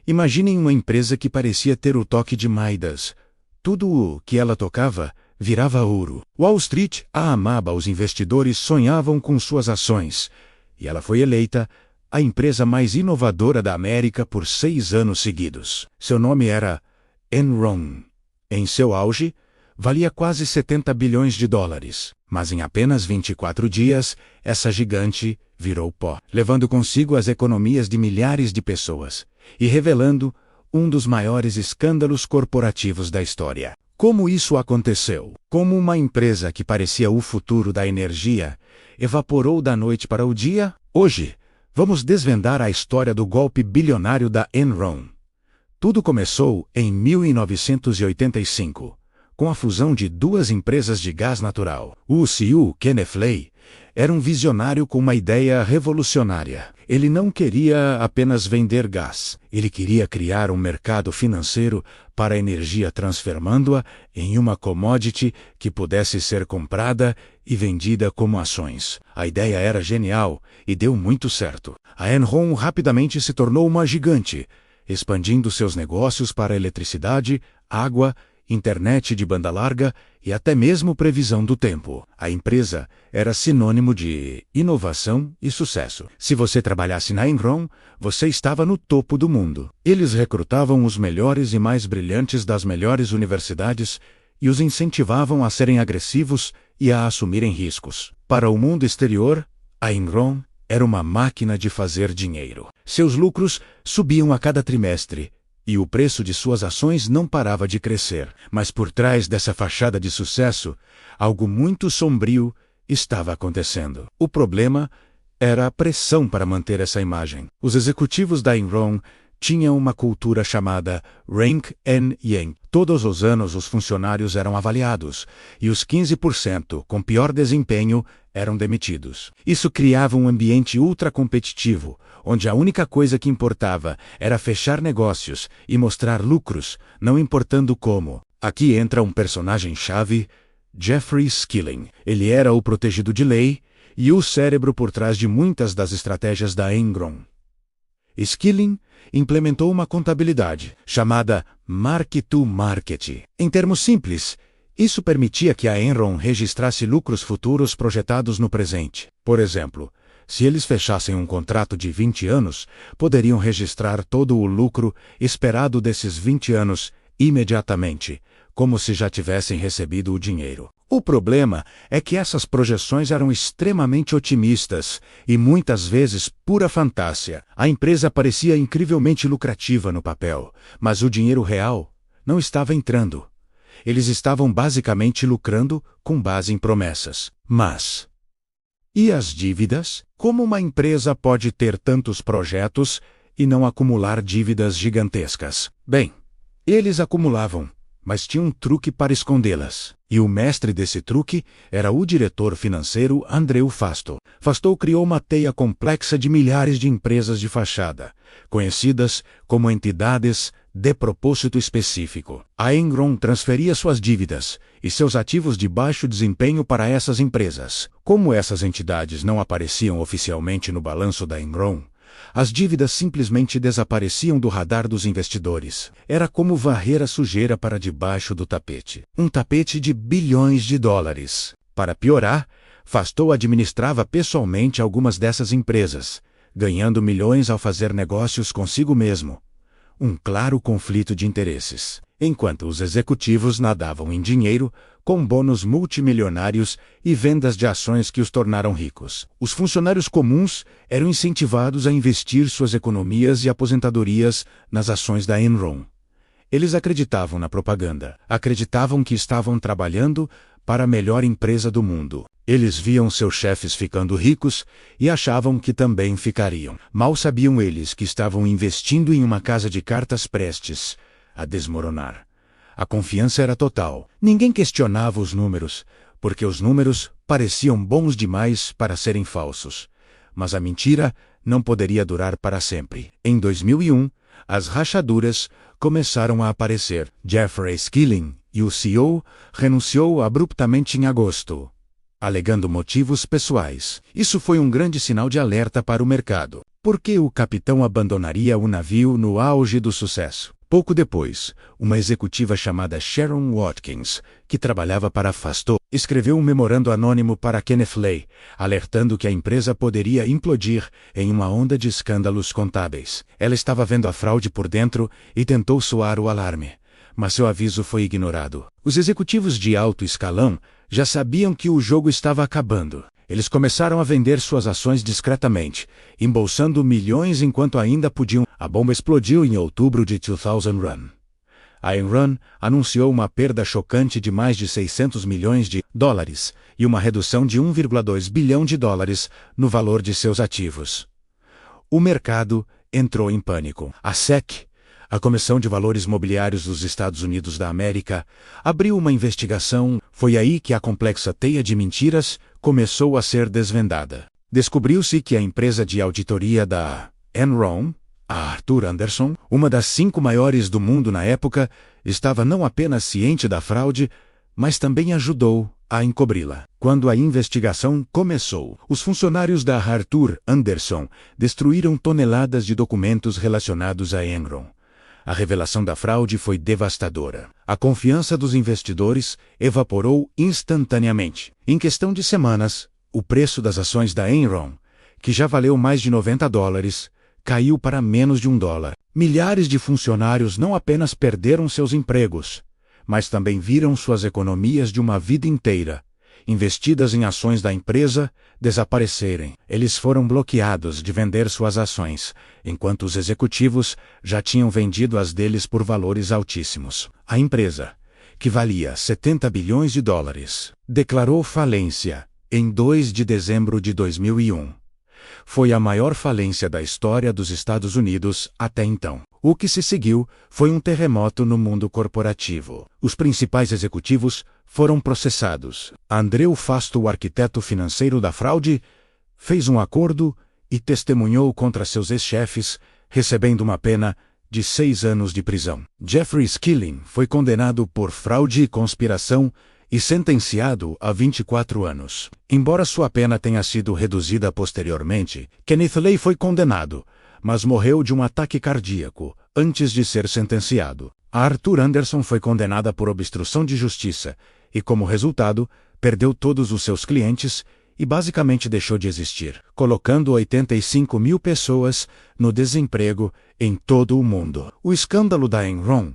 Imaginem uma empresa que parecia ter o toque de Midas. Tudo o que ela tocava virava ouro. Wall Street a amava, os investidores sonhavam com suas ações. E ela foi eleita a empresa mais inovadora da América por 6 anos seguidos. Seu nome era Enron. Em seu auge, valia quase 70 bilhões de dólares. Mas em apenas 24 dias, essa gigante virou pó, levando consigo as economias de milhares de pessoas e revelando um dos maiores escândalos corporativos da história. Como isso aconteceu? Como uma empresa que parecia o futuro da energia evaporou da noite para o dia? Hoje, vamos desvendar a história do golpe bilionário da Enron. Tudo começou em 1985, com a fusão de duas empresas de gás natural. O CEO, Kenneth Lay, era um visionário com uma ideia revolucionária. Ele não queria apenas vender gás. Ele queria criar um mercado financeiro para a energia, transformando-a em uma commodity que pudesse ser comprada e vendida como ações. A ideia era genial e deu muito certo. A Enron rapidamente se tornou uma gigante, expandindo seus negócios para eletricidade, água, internet de banda larga e até mesmo previsão do tempo. A empresa era sinônimo de inovação e sucesso. Se você trabalhasse na Enron, você estava no topo do mundo. Eles recrutavam os melhores e mais brilhantes das melhores universidades e os incentivavam a serem agressivos e a assumirem riscos. Para o mundo exterior, a Enron era uma máquina de fazer dinheiro. Seus lucros subiam a cada trimestre e o preço de suas ações não parava de crescer. Mas por trás dessa fachada de sucesso, algo muito sombrio estava acontecendo. O problema era a pressão para manter essa imagem. Os executivos da Enron tinham uma cultura chamada Rank and Yank. Todos os anos os funcionários eram avaliados e os 15% com pior desempenho eram demitidos. Isso criava um ambiente ultra competitivo, onde a única coisa que importava era fechar negócios e mostrar lucros, não importando como. Aqui entra um personagem-chave, Jeffrey Skilling. Ele era o protegido de lei e o cérebro por trás de muitas das estratégias da Enron. Skilling implementou uma contabilidade chamada Mark-to-Market. Em termos simples, isso permitia que a Enron registrasse lucros futuros projetados no presente. Por exemplo, se eles fechassem um contrato de 20 anos, poderiam registrar todo o lucro esperado desses 20 anos imediatamente, como se já tivessem recebido o dinheiro. O problema é que essas projeções eram extremamente otimistas e muitas vezes pura fantasia. A empresa parecia incrivelmente lucrativa no papel, mas o dinheiro real não estava entrando. Eles estavam basicamente lucrando com base em promessas. Mas e as dívidas? Como uma empresa pode ter tantos projetos e não acumular dívidas gigantescas? Bem, eles acumulavam, mas tinha um truque para escondê-las. E o mestre desse truque era o diretor financeiro Andreu Fastow. Fastow criou uma teia complexa de milhares de empresas de fachada, conhecidas como entidades de propósito específico. A Enron transferia suas dívidas e seus ativos de baixo desempenho para essas empresas. Como essas entidades não apareciam oficialmente no balanço da Enron, as dívidas simplesmente desapareciam do radar dos investidores. Era como varrer a sujeira para debaixo do tapete. Um tapete de bilhões de dólares. Para piorar, Fastow administrava pessoalmente algumas dessas empresas, ganhando milhões ao fazer negócios consigo mesmo. Um claro conflito de interesses. Enquanto os executivos nadavam em dinheiro, com bônus multimilionários e vendas de ações que os tornaram ricos, os funcionários comuns eram incentivados a investir suas economias e aposentadorias nas ações da Enron. Eles acreditavam na propaganda, acreditavam que estavam trabalhando para a melhor empresa do mundo. Eles viam seus chefes ficando ricos e achavam que também ficariam. Mal sabiam eles que estavam investindo em uma casa de cartas prestes a desmoronar. A confiança era total. Ninguém questionava os números, porque os números pareciam bons demais para serem falsos. Mas a mentira não poderia durar para sempre. Em 2001, as rachaduras começaram a aparecer. Jeffrey Skilling, o CEO, renunciou abruptamente em agosto, alegando motivos pessoais. Isso foi um grande sinal de alerta para o mercado. Por que o capitão abandonaria o navio no auge do sucesso? Pouco depois, uma executiva chamada Sharon Watkins, que trabalhava para a Fasto, escreveu um memorando anônimo para Kenneth Lay, alertando que a empresa poderia implodir em uma onda de escândalos contábeis. Ela estava vendo a fraude por dentro e tentou soar o alarme, mas seu aviso foi ignorado. Os executivos de alto escalão já sabiam que o jogo estava acabando. Eles começaram a vender suas ações discretamente, embolsando milhões enquanto ainda podiam. A bomba explodiu em outubro de 2001. A Enron anunciou uma perda chocante de mais de 600 milhões de dólares e uma redução de 1,2 bilhão de dólares no valor de seus ativos. O mercado entrou em pânico. A SEC, a Comissão de Valores Mobiliários dos Estados Unidos da América, abriu uma investigação. Foi aí que a complexa teia de mentiras começou a ser desvendada. Descobriu-se que a empresa de auditoria da Enron, a Arthur Andersen, uma das 5 maiores do mundo na época, estava não apenas ciente da fraude, mas também ajudou a encobri-la. Quando a investigação começou, os funcionários da Arthur Andersen destruíram toneladas de documentos relacionados à Enron. A revelação da fraude foi devastadora. A confiança dos investidores evaporou instantaneamente. Em questão de semanas, o preço das ações da Enron, que já valeu mais de $90, caiu para menos de $1. Milhares de funcionários não apenas perderam seus empregos, mas também viram suas economias de uma vida inteira, investidas em ações da empresa, desaparecerem. Eles foram bloqueados de vender suas ações, enquanto os executivos já tinham vendido as deles por valores altíssimos. A empresa, que valia $70 bilhões, declarou falência em 2 de dezembro de 2001. Foi a maior falência da história dos Estados Unidos até então. O que se seguiu foi um terremoto no mundo corporativo. Os principais executivos foram processados. Andreu Fasto, o arquiteto financeiro da fraude, fez um acordo e testemunhou contra seus ex-chefes, recebendo uma pena de 6 anos de prisão. Jeffrey Skilling foi condenado por fraude e conspiração e sentenciado a 24 anos. Embora sua pena tenha sido reduzida posteriormente, Kenneth Lay foi condenado, mas morreu de um ataque cardíaco antes de ser sentenciado. A Arthur Andersen foi condenada por obstrução de justiça e, como resultado, perdeu todos os seus clientes e basicamente deixou de existir, colocando 85 mil pessoas no desemprego em todo o mundo. O escândalo da Enron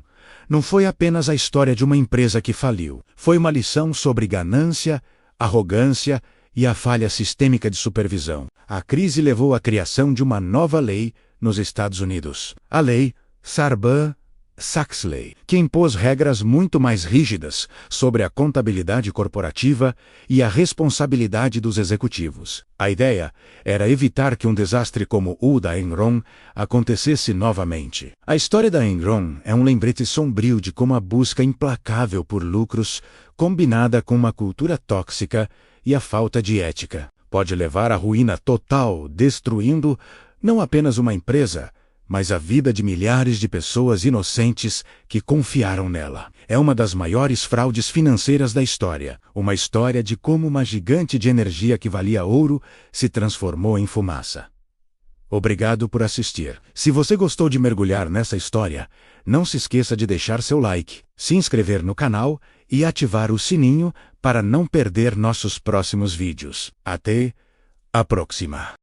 não foi apenas a história de uma empresa que faliu. Foi uma lição sobre ganância, arrogância e a falha sistêmica de supervisão. A crise levou à criação de uma nova lei nos Estados Unidos. A Lei Sarbanes-Oxley, que impôs regras muito mais rígidas sobre a contabilidade corporativa e a responsabilidade dos executivos. A ideia era evitar que um desastre como o da Enron acontecesse novamente. A história da Enron é um lembrete sombrio de como a busca implacável por lucros, combinada com uma cultura tóxica e a falta de ética, pode levar à ruína total, destruindo não apenas uma empresa, mas a vida de milhares de pessoas inocentes que confiaram nela. É uma das maiores fraudes financeiras da história. Uma história de como uma gigante de energia que valia ouro se transformou em fumaça. Obrigado por assistir. Se você gostou de mergulhar nessa história, não se esqueça de deixar seu like, se inscrever no canal e ativar o sininho para não perder nossos próximos vídeos. Até a próxima!